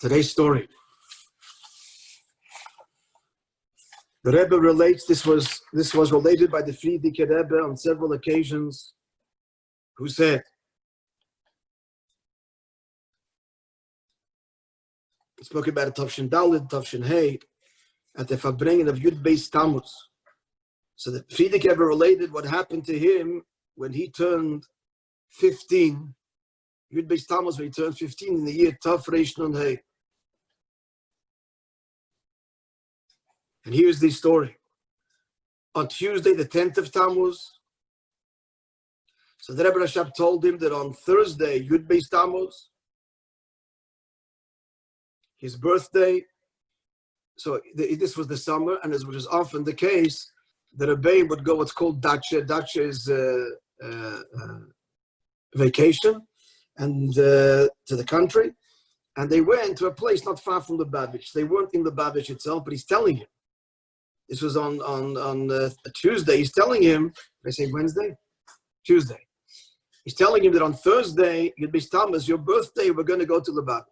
Today's story. The Rebbe relates, this was related by the Frierdiker Rebbe on several occasions, who said, he spoke about Tavshin Dalet, Tavshin Hey, at the Verbringen of Yud Beis Tammuz. So the Frierdiker Rebbe related what happened to him when he turned 15, Yud Beis Tammuz, when he turned 15 in the year Tav Reish Nun Hey. And here's the story. On Tuesday, the 10th of Tammuz, so the Rebbe Rashab told him that on Thursday, Yud Beis Tammuz, his birthday, so this was the summer, and as was often the case, the Rebbe would go what's called Dacha. Dacha is vacation, and to the country, and they went to a place not far from the Lubavitch. They weren't in the Lubavitch itself, but he's telling him. This was on a Tuesday. He's telling him, did I say Wednesday? Tuesday. He's telling him that on Thursday, Yud Beis Tammuz, your birthday, we're going to go to Lubavitch.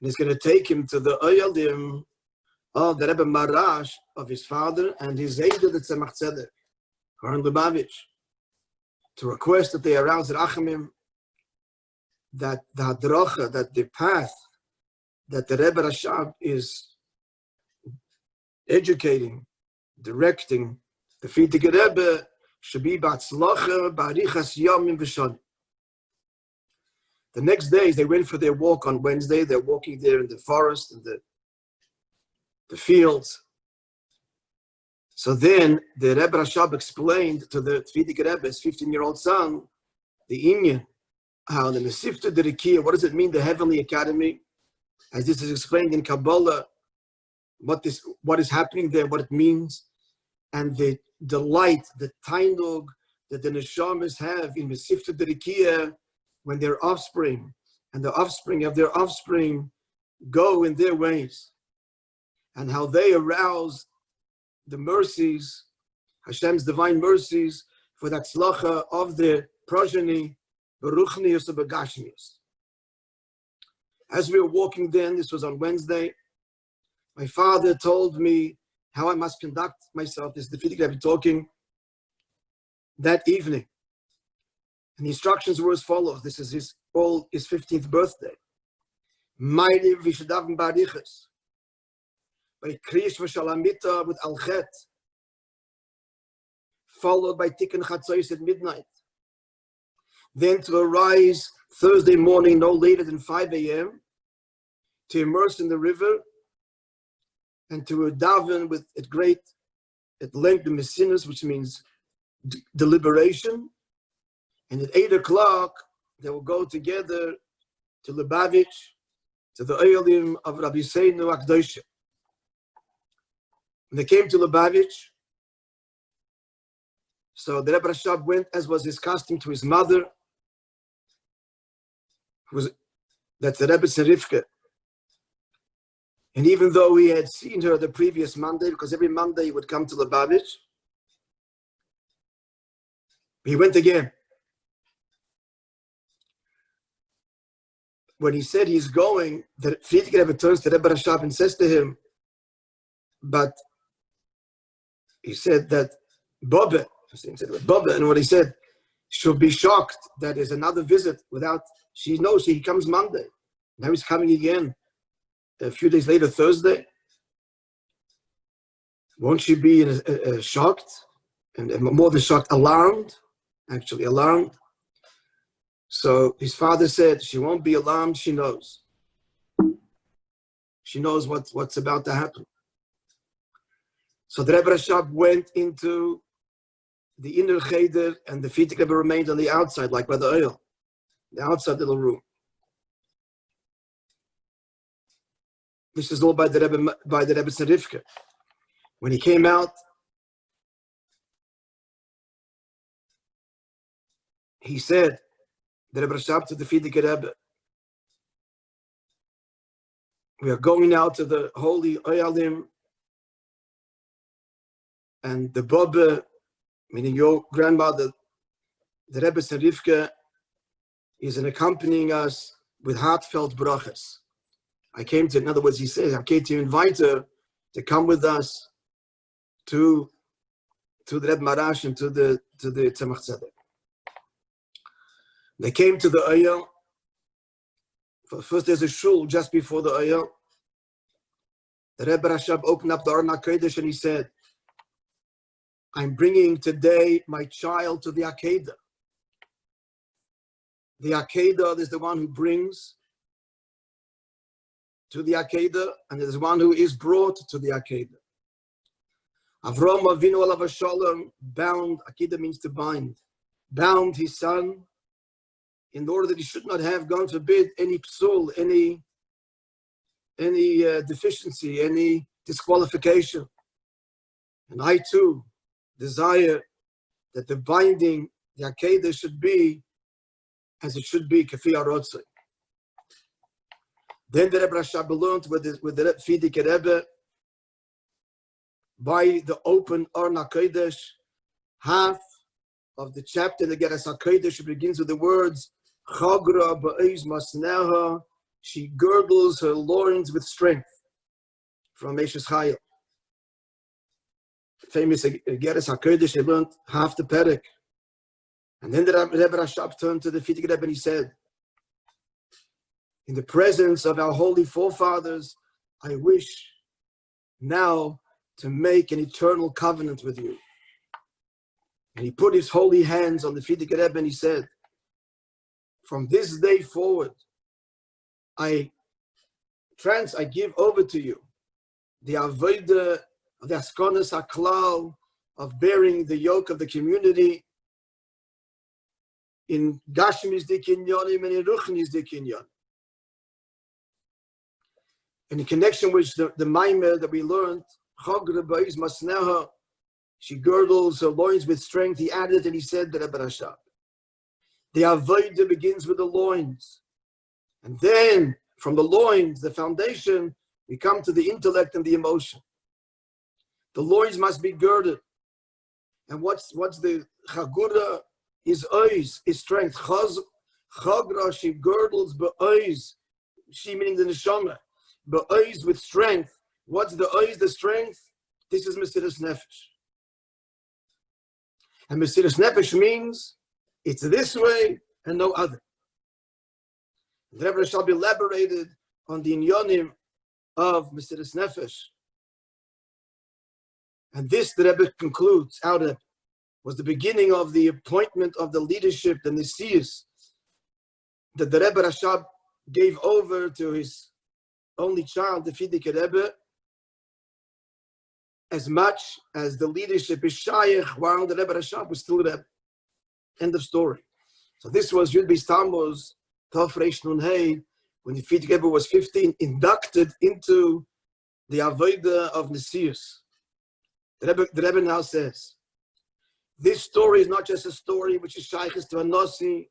And he's going to take him to the Oyalim of the Rebbe Marash of his father and his Eidah, the Tzemach Tzedek, who are in Lubavitch, to request that they arouse Rachamim, that the Hadracha, that the path that the Rebbe Rashab is educating, directing the Frierdiker Rebbe should be b'atzlacha b'arichas yomim v'shanim. The next day, they went for their walk on Wednesday. They're walking there in the forest and the fields. So then the Rebbe Rashab explained to the Frierdiker Rebbe, his 15-year-old son, the Inyan, how the Sceptre, the Rikiya, what does it mean, the Heavenly Academy? As this is explained in Kabbalah, what is happening there, what it means, and the delight, the tainug that the neshamas have in the Sceptre Derikia when their offspring and the offspring of their offspring go in their ways, and how they arouse the mercies, Hashem's divine mercies for that tzlacha of their progeny, beruchnius or begashmius. As we were walking then, this was on Wednesday, my father told me how I must conduct myself. This is the Frierdiker Rebbe talking that evening. And the instructions were as follows. This is his 15th birthday. Ma'iriv v'shadav bariches. By kriyish v'shalamita with alchet. Followed by tikkun chatzos at midnight. Then to arise Thursday morning no later than 5 a.m. to immerse in the river and to daven at length the mesinas, which means deliberation. And at 8 o'clock, they will go together to Lubavitch, to the Oyalim of Rabbi Seinu Akdoshe. When they came to Lubavitch, so the Rebbe Rashab went, as was his custom, to his mother, that's the Rebbe Rivka. And even though he had seen her the previous Monday, because every Monday he would come to Lubavitch, he went again. When he said he's going, the Frierdiker Rebbe turns to Rebbe Rashab and says to him, but he said that Bobbe, and what he said, she'll be shocked that there's another visit without, she knows he comes Monday. Now he's coming again. A few days later, Thursday, won't she be shocked, and more than shocked, alarmed, actually alarmed? So his father said, she won't be alarmed, she knows. She knows what's about to happen. So the Rebbe Rashab went into the inner cheder, and the Frierdiker Rebbe remained on the outside, like by the oil, the outside little room. This is all by the Rebbe Rivka. When he came out, he said, the Rebbe Rashab to the Frierdiker Rebbe, we are going now to the holy Oyalim, and the Bobbe, meaning your grandmother, the Rebbe Rivka, is accompanying us with heartfelt brachas. I came to, in other words, he says, I came to invite her to come with us to the Reb Marash and to the Tzemach Tzedek. They came to the Oyel. First, there's a shul just before the Oyel. The Rebbe Rashab opened up the Aron HaKodesh and he said, I'm bringing today my child to the Akedah. The Akedah is the one who brings to the Akedah, and there's one who is brought to the Akedah. Avram Avinu alav shalom bound, Akedah means to bind, bound his son in order that he should not have, God forbid, any psul, any deficiency, any disqualification. And I too desire that the binding, the Akedah, should be as it should be, kafi arotzei. Then the Rebbe Rashab learned with the Fidik Rebbe by the open Aron HaKodesh, half of the chapter, the Geras HaKodesh, begins with the words, Chagra ba'ez masneha, she girdles her loins with strength, from Moishe's Chayil. Famous Geras HaKodesh, he learned half the Perek. And then the Rebbe Rashab turned to the Fidik Rebbe and he said, in the presence of our holy forefathers, I wish now to make an eternal covenant with you. And he put his holy hands on the Fidik Rebbe and he said, from this day forward, I give over to you the avodah of the askonas haklal, of bearing the yoke of the community in gashmis dikinyonim and in ruchnis dikinyon. And in connection with the maimer that we learned, she girdles her loins with strength, he added and he said, the Rebbe Rashab, the avodah begins with the loins. And then from the loins, the foundation, we come to the intellect and the emotion. The loins must be girded. And what's the chagura? Is ois, is strength. Chagra, she girdles be'ois, she meaning the neshama. Be'ois with strength. What's the ois, the strength? This is Mesiras Nefesh. And Mesiras Nefesh means it's this way and no other. The Rebbe shall be elaborated on the inyonim of Mesiras Nefesh. And this, the Rebbe concludes, out of was the beginning of the appointment of the leadership, the Nesius, that the Rebbe Rashab gave over to his only child, the Fidik Rebbe, as much as the leadership is Shaykh while the Rebbe Rashab was still Rebbe. End of story. So this was Yud Beis Tammuz, Tov Reish Nun Hey, when the Fidik Rebbe was 15, inducted into the Avodah of Nesius. The Rebbe now says, this story is not just a story which is shaykhs to a Nasi.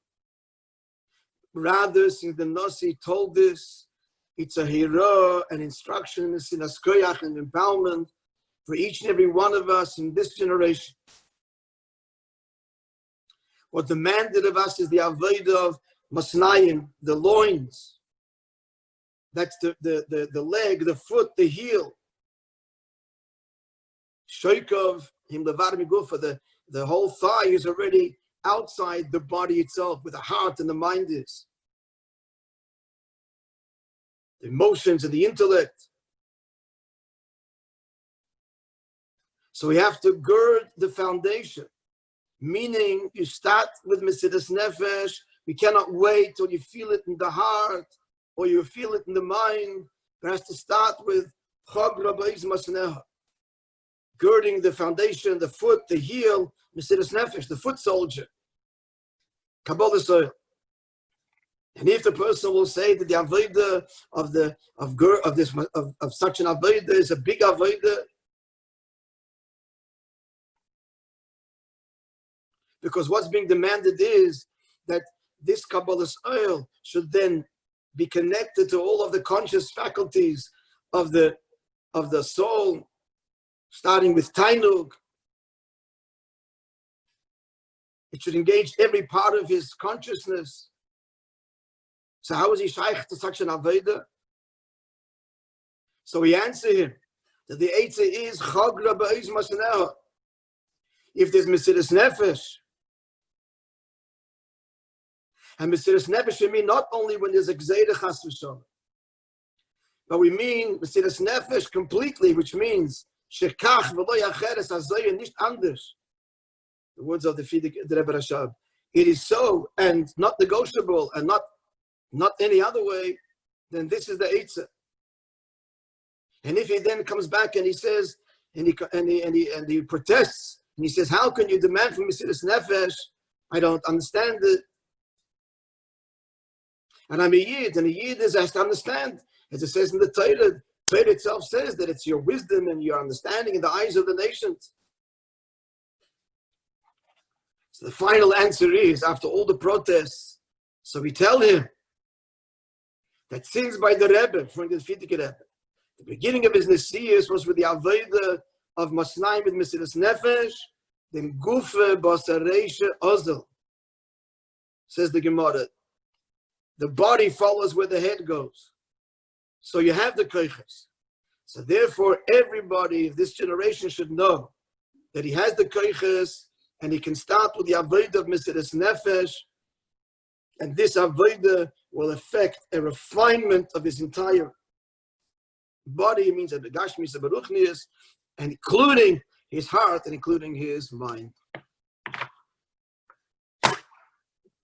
Rather, since the Nasi told this, it's a hero, an instruction, a sinas koyach, an empowerment for each and every one of us in this generation. What demanded of us is the avodah of masnayim, the loins. That's the leg, the foot, the heel. Shoykov, him levar migufa, the whole thigh is already outside the body itself, where the heart and the mind is. The emotions and the intellect. So we have to gird the foundation, meaning you start with Mesiras Nefesh. You cannot wait till you feel it in the heart or you feel it in the mind. It has to start with Chag Rabbeis Masneha. Girding the foundation, the foot, the heel, Mesiras Nefesh, the foot soldier, Kabbalah soil. And if the person will say that the avodah of such an avodah is a big avodah, because what's being demanded is that this Kabbalah oil should then be connected to all of the conscious faculties of the soul, starting with Tainug. It should engage every part of his consciousness. So how is he shaykh to such an avodah? So we answer him that the Eitzah is chagra ba'ez masneha. If there's Mesiras Nefesh, and Mesiras Nefesh we mean not only when there's a Gzeira Chas v'Shalom, but we mean Mesiras Nefesh completely, which means Shekach v'lo yacheres azoy nicht anders. The words of the Rebbe Rashab. It is so and not negotiable and not any other way. Then this is the Eitzah. And if he then comes back and he says and he protests and he says, "How can you demand from Mesiras Nefesh? I don't understand it." And I'm a Yid, and a Yid has to understand, as it says in the Torah. Torah itself says that it's your wisdom and your understanding in the eyes of the nations. So the final answer is, after all the protests, so we tell him that since by the Rebbe, from the Chassidic Rebbe, the beginning of his Nesiyas was with the Avodah of Masnaim with Mesiras Nefesh, then Gufe Basareisha Ozel. Says the Gemara, the body follows where the head goes. So you have the koiches. So therefore, everybody of this generation should know that he has the koiches, and he can start with the avodah of Mesiras Nefesh, and this avodah will affect a refinement of his entire body. It means that the Gashmis Baruchnius, and including his heart and including his mind.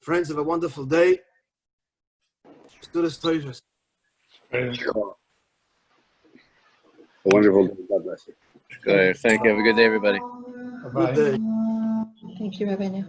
Friends, have a wonderful day. Studas Toivus. Sure. A wonderful day. God bless you. Good. Thank you. Have a good day, everybody. Good day. Thank you, Rabbi.